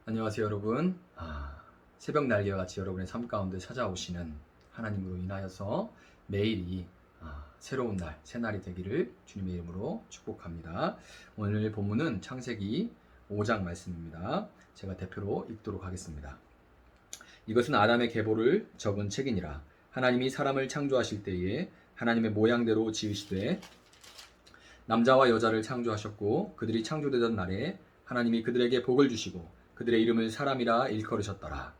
안녕하세요 여러분. 새벽 날개와 같이 여러분의 삶 가운데 찾아오시는 하나님으로 인하여서 매일이 새로운 날, 새날이 되기를 주님의 이름으로 축복합니다. 오늘 본문은 창세기 5장 말씀입니다. 제가 대표로 읽도록 하겠습니다. 이것은 아담의 계보를 적은 책이니라. 하나님이 사람을 창조하실 때에 하나님의 모양대로 지으시되 남자와 여자를 창조하셨고 그들이 창조되던 날에 하나님이 그들에게 복을 주시고 그들의 이름을 사람이라 일컬으셨더라.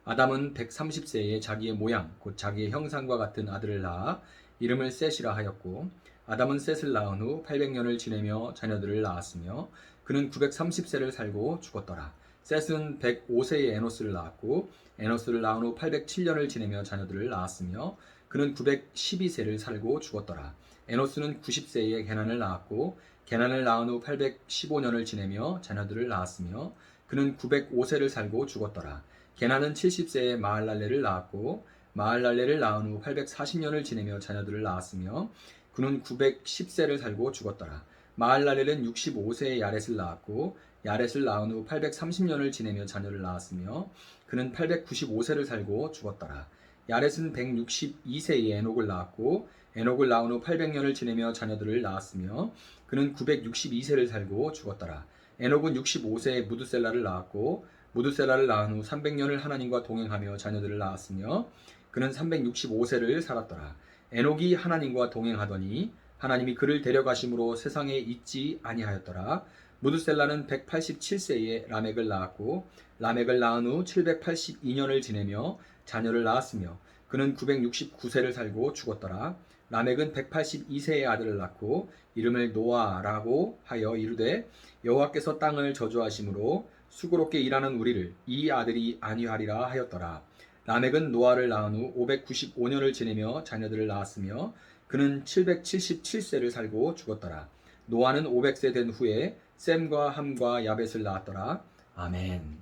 아담은 130세에 자기의 모양 곧 자기의 형상과 같은 아들을 낳아 이름을 셋이라 하였고 아담은 셋을 낳은 후 800년을 지내며 자녀들을 낳았으며 그는 930세를 살고 죽었더라. 셋은 105세에 에노스를 낳았고 에노스를 낳은 후 807년을 지내며 자녀들을 낳았으며 그는 912세를 살고 죽었더라. 에노스는 90세에 게난을 낳았고 게난을 낳은 후 815년을 지내며 자녀들을 낳았으며 그는 905세를 살고 죽었더라. 게난은 70세에 마할랄레를 낳았고 마할랄레를 낳은 후 840년을 지내며 자녀들을 낳았으며 그는 910세를 살고 죽었더라. 마할랄레는 65세에 야렛을 낳았고 야렛을 낳은 후 830년을 지내며 자녀를 낳았으며 그는 895세를 살고 죽었더라. 야렛은 162세에 에녹을 낳았고 에녹을 낳은 후 800년을 지내며 자녀들을 낳았으며 그는 962세를 살고 죽었더라. 에녹은 65세에 무드셀라를 낳았고 무드셀라를 낳은 후 300년을 하나님과 동행하며 자녀들을 낳았으며 그는 365세를 살았더라. 에녹이 하나님과 동행하더니 하나님이 그를 데려가심으로 세상에 있지 아니하였더라. 무드셀라는 187세에 라멕을 낳았고 라멕을 낳은 후 782년을 지내며 자녀를 낳았으며 그는 969세를 살고 죽었더라. 라멕은 182세의 아들을 낳고 이름을 노아라고 하여 이르되 여호와께서 땅을 저주하심으로 수고롭게 일하는 우리를 이 아들이 안위하리라 하였더라. 라멕은 노아를 낳은 후 595년을 지내며 자녀들을 낳았으며 그는 777세를 살고 죽었더라. 노아는 500세 된 후에 셈과 함과 야벳을 낳았더라. 아멘.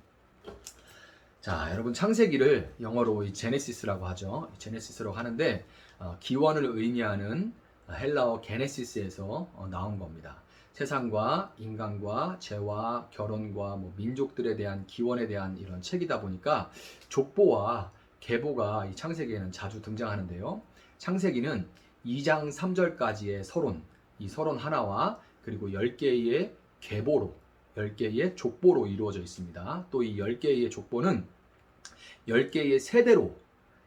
자, 여러분 창세기를 영어로 이 제네시스라고 하죠. 제네시스라고 하는데 기원을 의미하는 헬라어 게네시스에서 나온 겁니다. 세상과 인간과 죄와 결혼과 민족들에 대한 기원에 대한 이런 책이다 보니까 족보와 계보가 이 창세기에는 자주 등장하는데요. 창세기는 2장 3절까지의 서론, 이 서론 하나와 그리고 10개의 계보로, 10개의 족보로 이루어져 있습니다. 또 이 10개의 족보는 10개의 세대로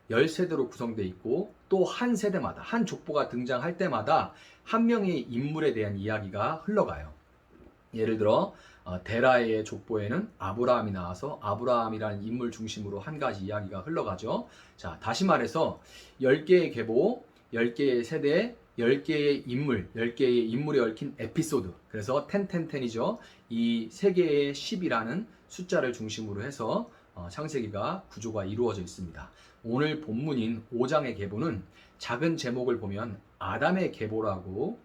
10세대로 구성되어 있고 또 한 세대마다 한 족보가 등장할 때마다 한 명의 인물에 대한 이야기가 흘러가요. 예를 들어 데라의 족보에는 아브라함이 나와서 아브라함이라는 인물 중심으로 한 가지 이야기가 흘러가죠. 자, 다시 말해서 10개의 계보, 10개의 세대, 10개의 인물, 10개의 인물에 얽힌 에피소드. 그래서 10이죠. 이 세 개의 10이라는 숫자를 중심으로 해서 창세기가 구조가 이루어져 있습니다. 오늘 본문인 5장의 계보는 작은 제목을 보면 아담의 계보라고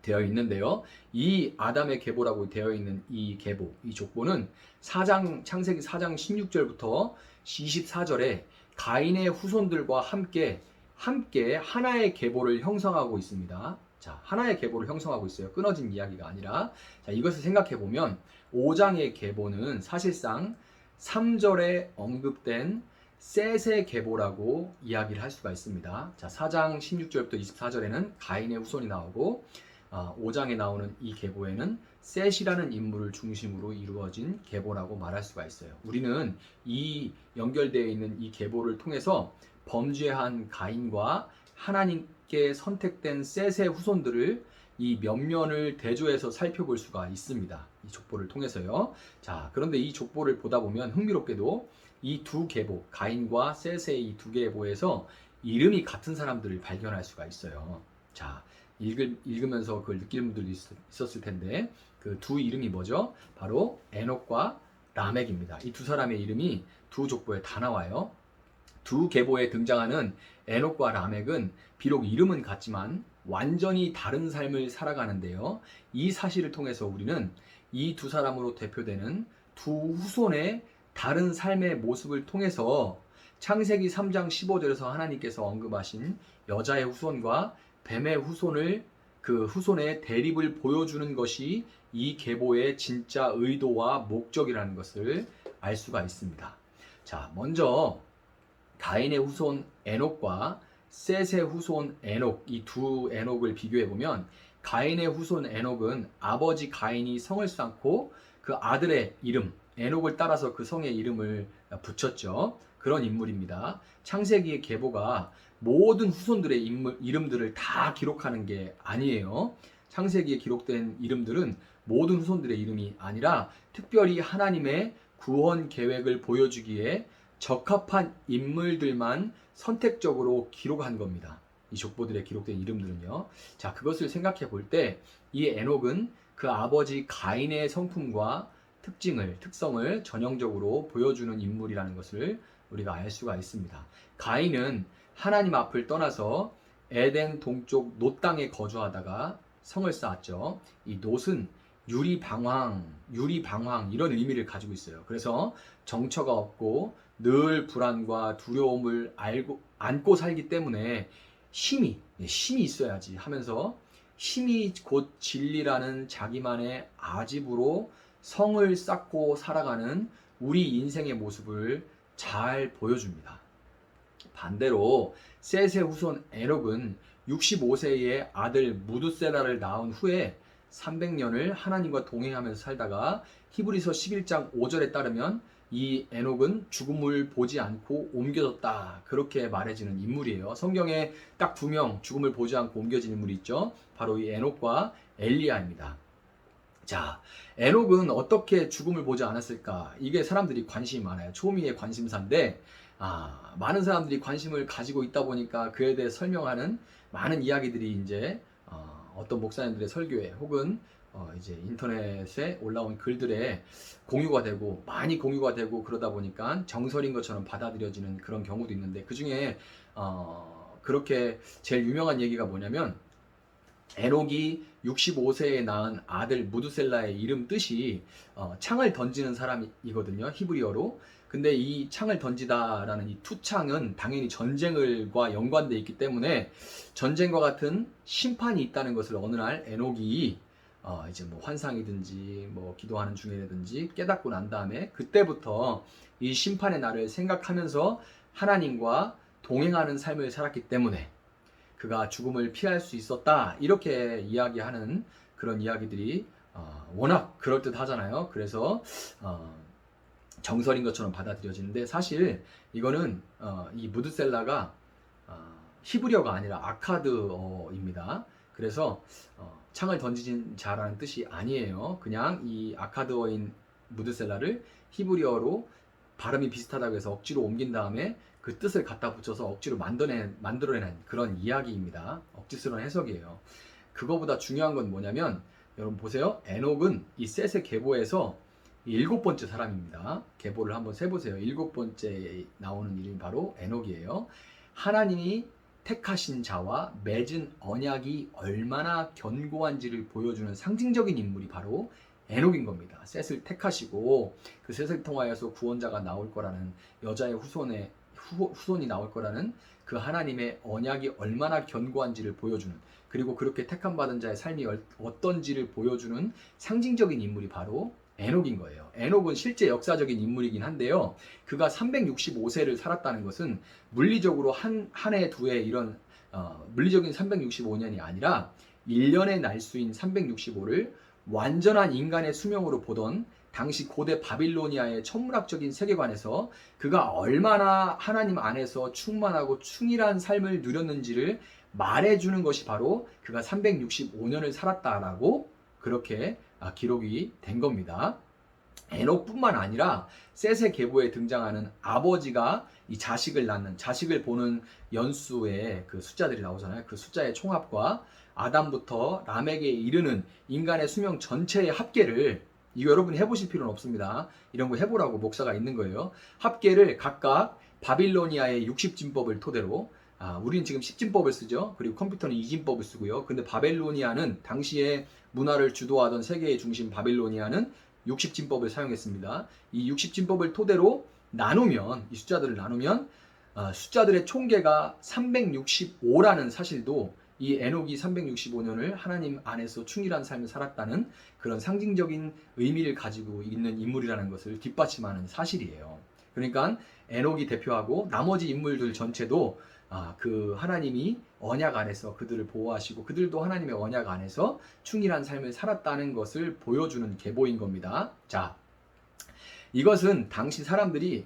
되어 있는데요. 이 아담의 계보라고 되어 있는 이 계보, 이 족보는 창세기 4장 16절부터 24절에 가인의 후손들과 함께 하나의 계보를 형성하고 있습니다. 자, 하나의 계보를 형성하고 있어요. 끊어진 이야기가 아니라. 자, 이것을 생각해 보면 5장의 계보는 사실상 3절에 언급된 셋의 계보라고 이야기를 할 수가 있습니다. 자, 4장 16절부터 24절에는 가인의 후손이 나오고 5장에 나오는 이 계보에는 셋이라는 인물을 중심으로 이루어진 계보라고 말할 수가 있어요. 우리는 이 연결되어 있는 이 계보를 통해서 범죄한 가인과 하나님께 선택된 셋의 후손들을 이 면면을 대조해서 살펴볼 수가 있습니다. 이 족보를 통해서요. 자, 그런데 이 족보를 보다 보면 흥미롭게도 이 두 계보, 가인과 셋의 이 두 계보에서 이름이 같은 사람들을 발견할 수가 있어요. 자, 읽으면서 그걸 느끼는 분들도 있었을 텐데 그 두 이름이 뭐죠? 바로 에녹과 라멕입니다. 이 두 사람의 이름이 두 족보에 다 나와요. 두 계보에 등장하는 에녹과 라멕은 비록 이름은 같지만 완전히 다른 삶을 살아가는데요. 이 사실을 통해서 우리는 이 두 사람으로 대표되는 두 후손의 다른 삶의 모습을 통해서 창세기 3장 15절에서 하나님께서 언급하신 여자의 후손과 뱀의 후손을 그 후손의 대립을 보여주는 것이 이 계보의 진짜 의도와 목적이라는 것을 알 수가 있습니다. 자, 먼저 가인의 후손 에녹과 셋의 후손 에녹, 이 두 에녹을 비교해 보면 가인의 후손 에녹은 아버지 가인이 성을 쌓고 그 아들의 이름 에녹을 따라서 그 성의 이름을 붙였죠. 그런 인물입니다. 창세기의 계보가 모든 후손들의 이름들을 다 기록하는 게 아니에요. 창세기에 기록된 이름들은 모든 후손들의 이름이 아니라 특별히 하나님의 구원 계획을 보여주기에 적합한 인물들만 선택적으로 기록한 겁니다. 이 족보들에 기록된 이름들은요. 자, 그것을 생각해 볼 때 이 에녹은 그 아버지 가인의 성품과 특성을 전형적으로 보여주는 인물이라는 것을 우리가 알 수가 있습니다. 가인은 하나님 앞을 떠나서 에덴 동쪽 놋 땅에 거주하다가 성을 쌓았죠. 이 놋은 유리방황 이런 의미를 가지고 있어요. 그래서 정처가 없고 늘 불안과 두려움을 안고 살기 때문에 힘이 있어야지 하면서 힘이 곧 진리라는 자기만의 아집으로 성을 쌓고 살아가는 우리 인생의 모습을 잘 보여줍니다. 반대로 셋의 후손 에녹은 65세의 아들 무두셀라를 낳은 후에 300년을 하나님과 동행하면서 살다가 히브리서 11장 5절에 따르면 이 에녹은 죽음을 보지 않고 옮겨졌다, 그렇게 말해지는 인물이에요. 성경에 딱 두 명 죽음을 보지 않고 옮겨진 인물이 있죠. 바로 이 에녹과 엘리야입니다. 자, 에녹은 어떻게 죽음을 보지 않았을까? 이게 사람들이 관심이 많아요. 초미의 관심사인데 많은 사람들이 관심을 가지고 있다 보니까 그에 대해 설명하는 많은 이야기들이 이제 어떤 목사님들의 설교에 혹은 이제 인터넷에 올라온 글들에 많이 공유가 되고 그러다 보니까 정설인 것처럼 받아들여지는 그런 경우도 있는데, 그 중에 그렇게 제일 유명한 얘기가 뭐냐면 에녹이 65세에 낳은 아들 무두셀라의 이름 뜻이 창을 던지는 사람이거든요, 히브리어로. 근데 이 창을 던지다라는 이 투창은 당연히 전쟁과 연관되어 있기 때문에 전쟁과 같은 심판이 있다는 것을 어느 날 에녹이 이제 뭐 환상이든지 뭐 기도하는 중이라든지 깨닫고 난 다음에 그때부터 이 심판의 날을 생각하면서 하나님과 동행하는 삶을 살았기 때문에 그가 죽음을 피할 수 있었다, 이렇게 이야기하는 그런 이야기들이 워낙 그럴듯하잖아요. 그래서 정설인 것처럼 받아들여지는데, 사실 이거는 이 무드셀라가 히브리어가 아니라 아카드어입니다. 그래서 창을 던지진 자라는 뜻이 아니에요. 그냥 이 아카드어인 무드셀라를 히브리어로 발음이 비슷하다고 해서 억지로 옮긴 다음에 그 뜻을 갖다 붙여서 억지로 만들어낸 그런 이야기입니다. 억지스러운 해석이에요. 그거보다 중요한 건 뭐냐면, 여러분 보세요. 에녹은 이 셋의 계보에서 7번째 사람입니다. 계보를 한번 세보세요. 7번째 나오는 이름이 바로 에녹이에요. 하나님이 택하신 자와 맺은 언약이 얼마나 견고한지를 보여주는 상징적인 인물이 바로 에녹인 겁니다. 셋을 택하시고 그 셋을 통하여서 구원자가 나올 거라는, 여자의 후손이 나올 거라는 그 하나님의 언약이 얼마나 견고한지를 보여주는, 그리고 그렇게 택함받은 자의 삶이 어떤지를 보여주는 상징적인 인물이 바로 에녹인 거예요. 에녹은 실제 역사적인 인물이긴 한데요. 그가 365세를 살았다는 것은 물리적으로 한 해, 두 해 이런 물리적인 365년이 아니라 1년의 날수인 365를 완전한 인간의 수명으로 보던 당시 고대 바빌로니아의 천문학적인 세계관에서 그가 얼마나 하나님 안에서 충만하고 충실한 삶을 누렸는지를 말해주는 것이 바로 그가 365년을 살았다라고 그렇게 기록이 된 겁니다. 에녹뿐만 아니라 셋의 계보에 등장하는 아버지가 이 자식을 보는 연수의 그 숫자들이 나오잖아요. 그 숫자의 총합과 아담부터 람에게 이르는 인간의 수명 전체의 합계를, 이거 여러분이 해보실 필요는 없습니다. 이런 거 해보라고 목사가 있는 거예요. 합계를 각각 바빌로니아의 60진법을 토대로, 우리는 지금 10진법을 쓰죠. 그리고 컴퓨터는 2진법을 쓰고요. 근데 바벨로니아는 당시에 문화를 주도하던 세계의 중심 바빌로니아는 60진법을 사용했습니다. 이 60진법을 토대로 나누면, 이 숫자들을 나누면 숫자들의 총계가 365라는 사실도 이 에녹이 365년을 하나님 안에서 충실한 삶을 살았다는 그런 상징적인 의미를 가지고 있는 인물이라는 것을 뒷받침하는 사실이에요. 그러니까 에녹이 대표하고 나머지 인물들 전체도 그 하나님이 언약 안에서 그들을 보호하시고 그들도 하나님의 언약 안에서 충실한 삶을 살았다는 것을 보여주는 계보인 겁니다. 자, 이것은 당시 사람들이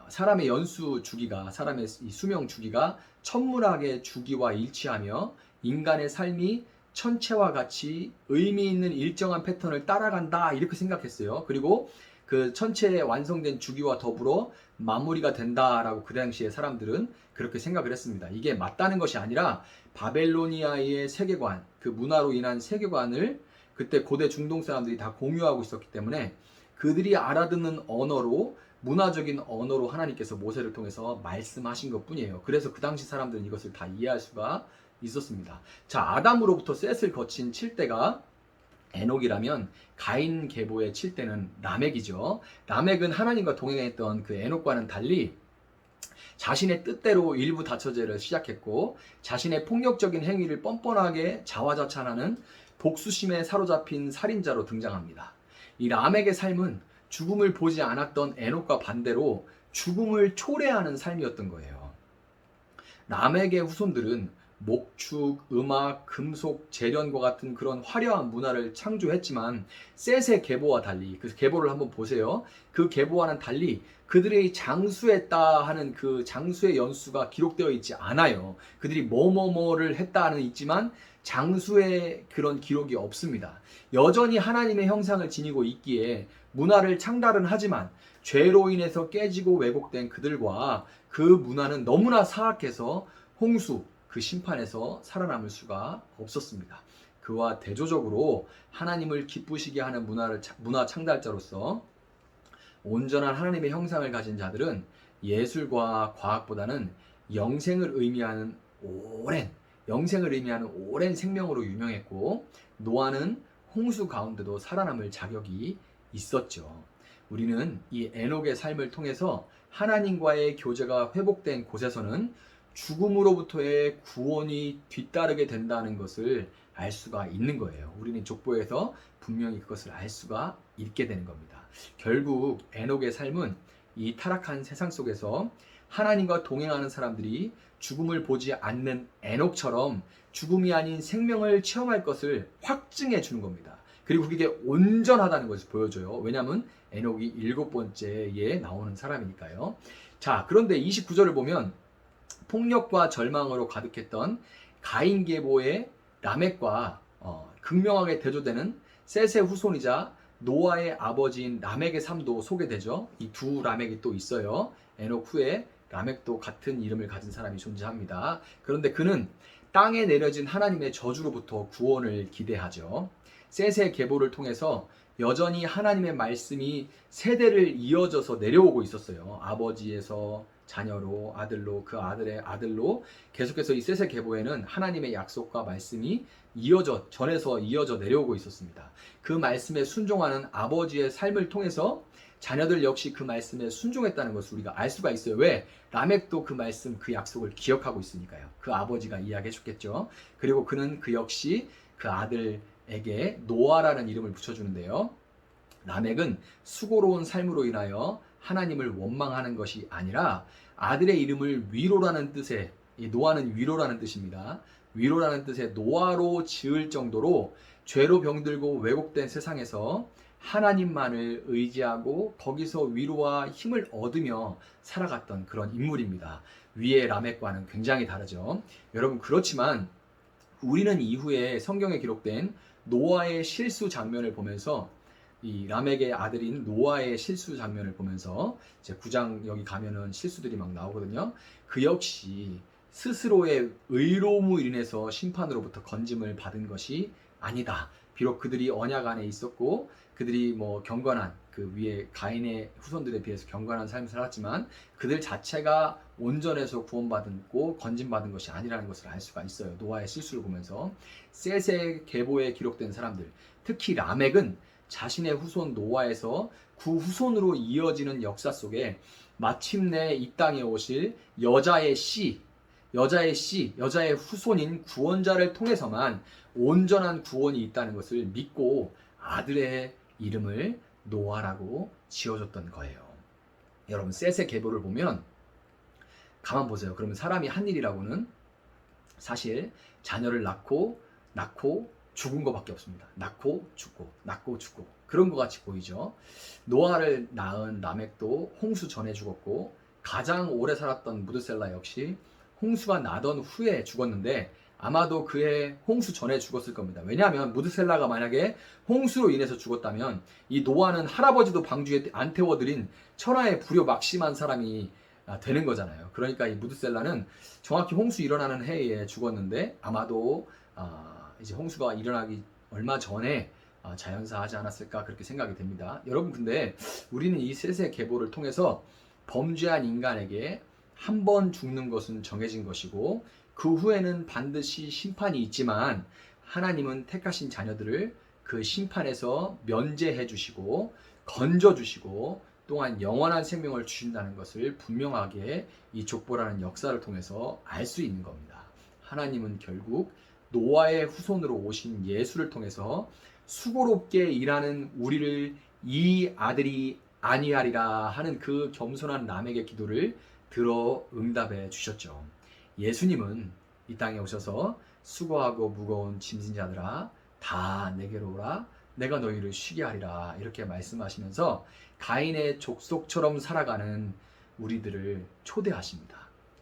사람의 연수 주기가, 사람의 수명 주기가 천문학의 주기와 일치하며 인간의 삶이 천체와 같이 의미 있는 일정한 패턴을 따라간다 이렇게 생각했어요. 그리고 그 천체에 완성된 주기와 더불어 마무리가 된다라고 그 당시에 사람들은 그렇게 생각을 했습니다. 이게 맞다는 것이 아니라 바벨로니아의 세계관, 그 문화로 인한 세계관을 그때 고대 중동 사람들이 다 공유하고 있었기 때문에 그들이 알아듣는 언어로, 문화적인 언어로 하나님께서 모세를 통해서 말씀하신 것 뿐이에요. 그래서 그 당시 사람들은 이것을 다 이해할 수가 있었습니다. 자, 아담으로부터 셋을 거친 7대가 에녹이라면 가인 계보의 7대는 라멕이죠. 라멕은 하나님과 동행했던 그 에녹과는 달리 자신의 뜻대로 일부 다처제를 시작했고 자신의 폭력적인 행위를 뻔뻔하게 자화자찬하는 복수심에 사로잡힌 살인자로 등장합니다. 이 라멕의 삶은 죽음을 보지 않았던 에녹과 반대로 죽음을 초래하는 삶이었던 거예요. 라멕의 후손들은 목축, 음악, 금속, 재련과 같은 그런 화려한 문화를 창조했지만 셋의 계보와 달리, 그 계보를 한번 보세요. 그 계보와는 달리 그들의 장수했다 하는 그 장수의 연수가 기록되어 있지 않아요. 그들이 뭐뭐뭐를 했다는 있지만 장수의 그런 기록이 없습니다. 여전히 하나님의 형상을 지니고 있기에 문화를 창달은 하지만 죄로 인해서 깨지고 왜곡된 그들과 그 문화는 너무나 사악해서 홍수, 그 심판에서 살아남을 수가 없었습니다. 그와 대조적으로 하나님을 기쁘시게 하는 문화 창달자로서 온전한 하나님의 형상을 가진 자들은 예술과 과학보다는 영생을 의미하는 오랜 생명으로 유명했고 노아는 홍수 가운데도 살아남을 자격이 있었죠. 우리는 이 에녹의 삶을 통해서 하나님과의 교제가 회복된 곳에서는 죽음으로부터의 구원이 뒤따르게 된다는 것을 알 수가 있는 거예요. 우리는 족보에서 분명히 그것을 알 수가 있게 되는 겁니다. 결국 에녹의 삶은 이 타락한 세상 속에서 하나님과 동행하는 사람들이 죽음을 보지 않는 에녹처럼 죽음이 아닌 생명을 체험할 것을 확증해 주는 겁니다. 그리고 그게 온전하다는 것을 보여줘요. 왜냐하면 에녹이 7번째에 나오는 사람이니까요. 자, 그런데 29절을 보면 폭력과 절망으로 가득했던 가인 계보의 라멕과 극명하게 대조되는 셋의 후손이자 노아의 아버지인 라멕의 삶도 소개되죠. 이 두 라멕이 또 있어요. 에녹 후에 라멕도 같은 이름을 가진 사람이 존재합니다. 그런데 그는 땅에 내려진 하나님의 저주로부터 구원을 기대하죠. 셋의 계보를 통해서 여전히 하나님의 말씀이 세대를 이어져서 내려오고 있었어요. 아버지에서 자녀로, 아들로, 그 아들의 아들로 계속해서 이 셋의 계보에는 하나님의 약속과 말씀이 전해서 이어져 내려오고 있었습니다. 그 말씀에 순종하는 아버지의 삶을 통해서 자녀들 역시 그 말씀에 순종했다는 것을 우리가 알 수가 있어요. 왜? 라멕도 그 말씀, 그 약속을 기억하고 있으니까요. 그 아버지가 이야기해 줬겠죠. 그리고 그는 그 역시 그 아들에게 노아라는 이름을 붙여주는데요. 라멕은 수고로운 삶으로 인하여 하나님을 원망하는 것이 아니라 아들의 이름을 위로라는 뜻의, 이 노아는 위로라는 뜻입니다. 위로라는 뜻의 노아로 지을 정도로 죄로 병들고 왜곡된 세상에서 하나님만을 의지하고 거기서 위로와 힘을 얻으며 살아갔던 그런 인물입니다. 위의 라멕과는 굉장히 다르죠. 여러분, 그렇지만 우리는 이후에 성경에 기록된 노아의 실수 장면을 보면서 이 라멕의 아들인 노아의 실수 장면을 보면서 이제 9장 여기 가면은 실수들이 막 나오거든요. 그 역시 스스로의 의로움으로 인해서 심판으로부터 건짐을 받은 것이 아니다. 비록 그들이 언약 안에 있었고 그들이 뭐 경건한 그 위에 가인의 후손들에 비해서 경건한 삶을 살았지만 그들 자체가 온전해서 구원받고 건짐받은 것이 아니라는 것을 알 수가 있어요. 노아의 실수를 보면서 셋의 계보에 기록된 사람들, 특히 라멕은 자신의 후손 노아에서 그 후손으로 이어지는 역사 속에 마침내 이 땅에 오실 여자의 씨, 여자의 씨, 여자의 후손인 구원자를 통해서만 온전한 구원이 있다는 것을 믿고 아들의 이름을 노아라고 지어줬던 거예요. 여러분, 셋의 계보를 보면 가만 보세요. 그러면 사람이 한 일이라고는 사실 자녀를 낳고 죽은 것밖에 없습니다. 낳고 죽고 그런 것 같이 보이죠. 노아를 낳은 라멕도 홍수 전에 죽었고, 가장 오래 살았던 무드셀라 역시 홍수가 나던 후에 죽었는데 아마도 그해 홍수 전에 죽었을 겁니다. 왜냐하면 무드셀라가 만약에 홍수로 인해서 죽었다면 이 노아는 할아버지도 방주에 안 태워드린 천하의 불효막심한 사람이 되는 거잖아요. 그러니까 이 무드셀라는 정확히 홍수 일어나는 해에 죽었는데 아마도 이제 홍수가 일어나기 얼마 전에 자연사하지 않았을까 그렇게 생각이 됩니다. 여러분, 근데 우리는 이 셋의 계보를 통해서 범죄한 인간에게 한 번 죽는 것은 정해진 것이고 그 후에는 반드시 심판이 있지만 하나님은 택하신 자녀들을 그 심판에서 면제해 주시고 건져 주시고 또한 영원한 생명을 주신다는 것을 분명하게 이 족보라는 역사를 통해서 알 수 있는 겁니다. 하나님은 결국 노아의 후손으로 오신 예수를 통해서 수고롭게 일하는 우리를 이 아들이 아니하리라 하는 그 겸손한 남에게 기도를 들어 응답해 주셨죠. 예수님은 이 땅에 오셔서 수고하고 무거운 짐진 자들아 다 내게로 오라 내가 너희를 쉬게 하리라 이렇게 말씀하시면서 가인의 족속처럼 살아가는 우리들을 초대하십니다.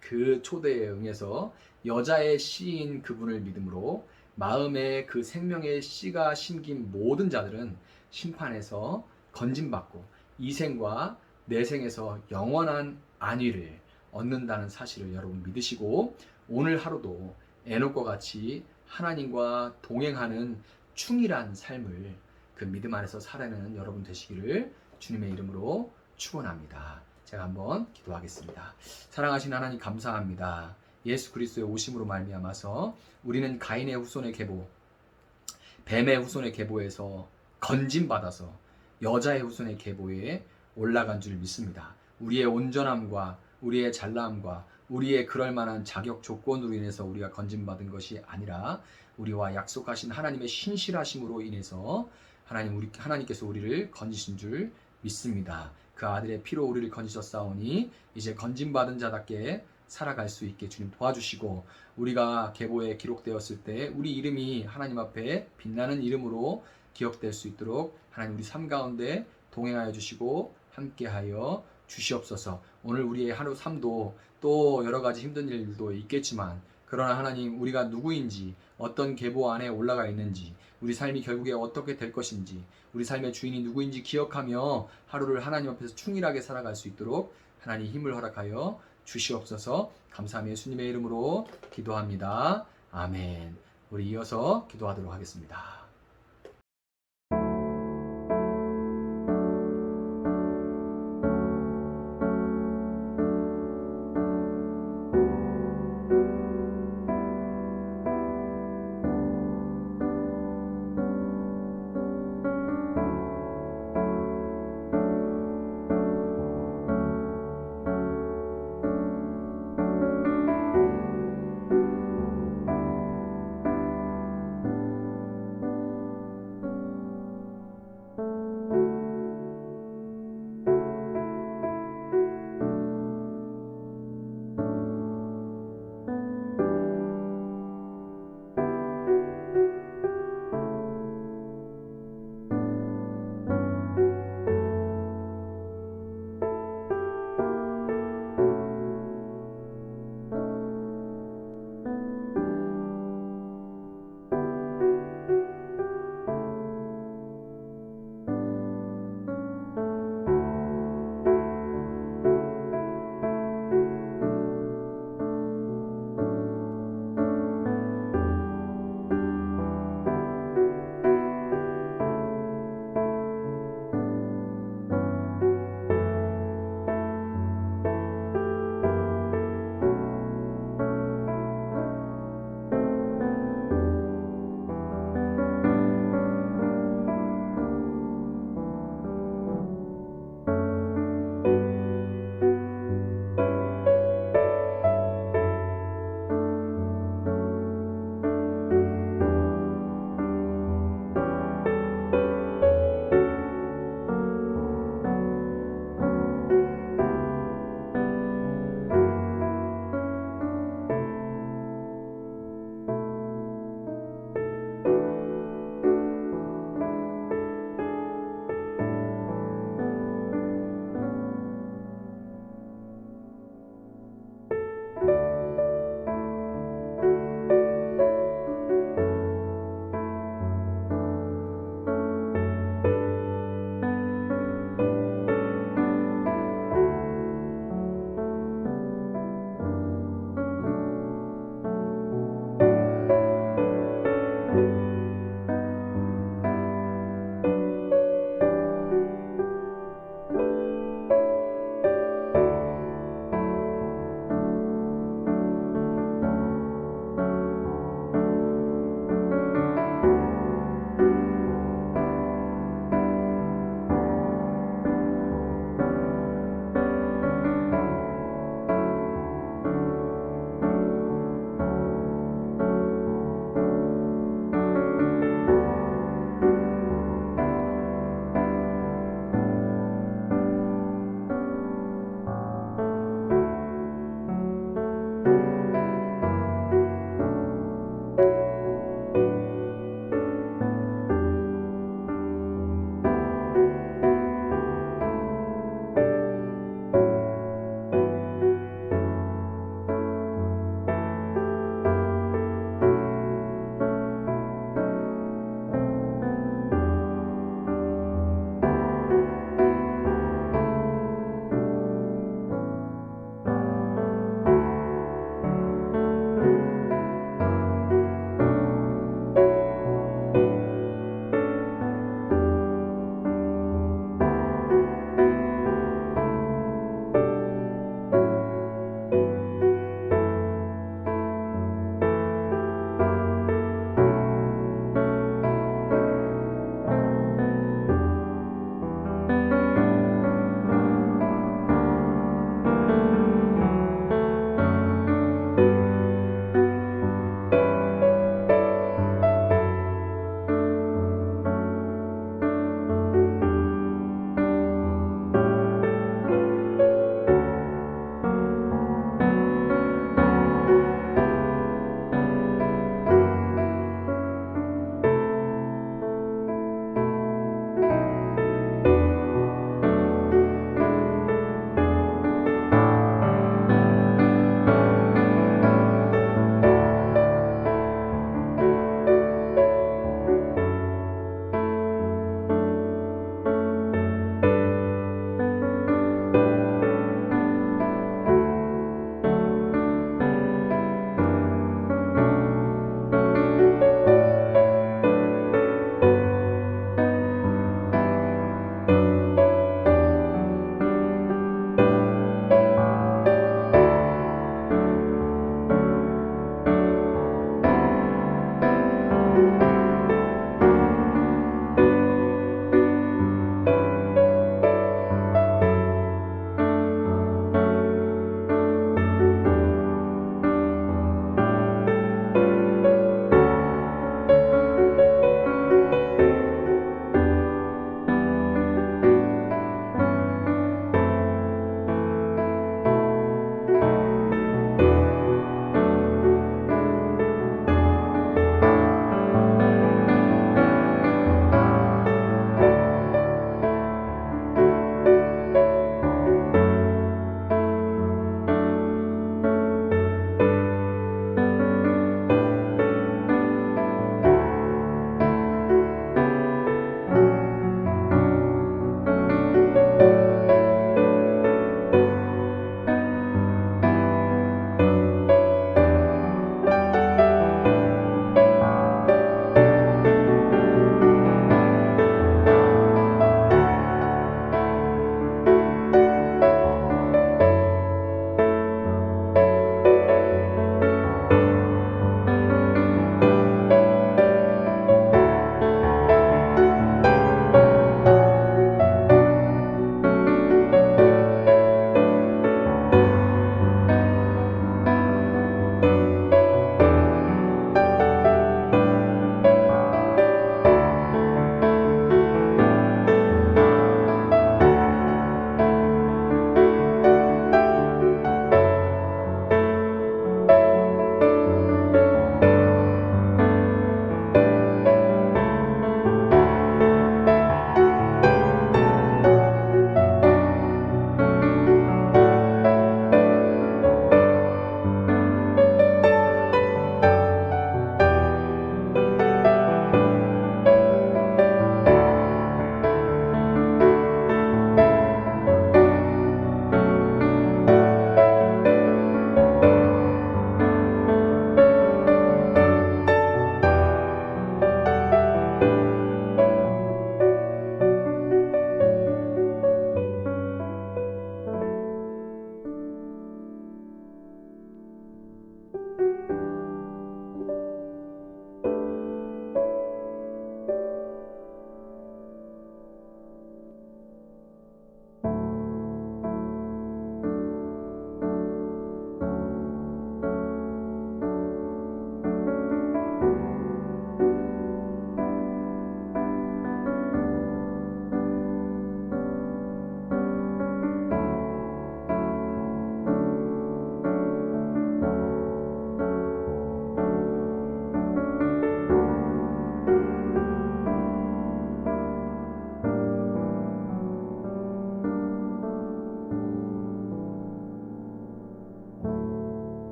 그 초대에 응해서 여자의 씨인 그분을 믿음으로 마음에 그 생명의 씨가 심긴 모든 자들은 심판에서 건짐받고 이생과 내생에서 영원한 안위를 얻는다는 사실을 여러분 믿으시고 오늘 하루도 에녹과 같이 하나님과 동행하는 충실한 삶을 그 믿음 안에서 살아내는 여러분 되시기를 주님의 이름으로 축원합니다. 제가 한번 기도하겠습니다. 사랑하신 하나님 감사합니다. 예수 그리스도의 오심으로 말미암아서 우리는 가인의 후손의 계보, 뱀의 후손의 계보에서 건짐받아서 여자의 후손의 계보에 올라간 줄 믿습니다. 우리의 온전함과 우리의 잘남과 우리의 그럴 만한 자격 조건으로 인해서 우리가 건짐받은 것이 아니라 우리와 약속하신 하나님의 신실하심으로 인해서 하나님께서 우리를 건지신 줄 믿습니다. 그 아들의 피로 우리를 건지셨사오니 이제 건짐받은 자답게 살아갈 수 있게 주님 도와주시고 우리가 계보에 기록되었을 때 우리 이름이 하나님 앞에 빛나는 이름으로 기억될 수 있도록 하나님 우리 삶 가운데 동행하여 주시고 함께하여 주시옵소서. 오늘 우리의 하루 삶도 또 여러 가지 힘든 일도 있겠지만 그러나 하나님 우리가 누구인지 어떤 계보 안에 올라가 있는지 우리 삶이 결국에 어떻게 될 것인지 우리 삶의 주인이 누구인지 기억하며 하루를 하나님 앞에서 충실하게 살아갈 수 있도록 하나님 힘을 허락하여 주시옵소서. 감사하며 예수님의 이름으로 기도합니다. 아멘. 우리 이어서 기도하도록 하겠습니다. 아,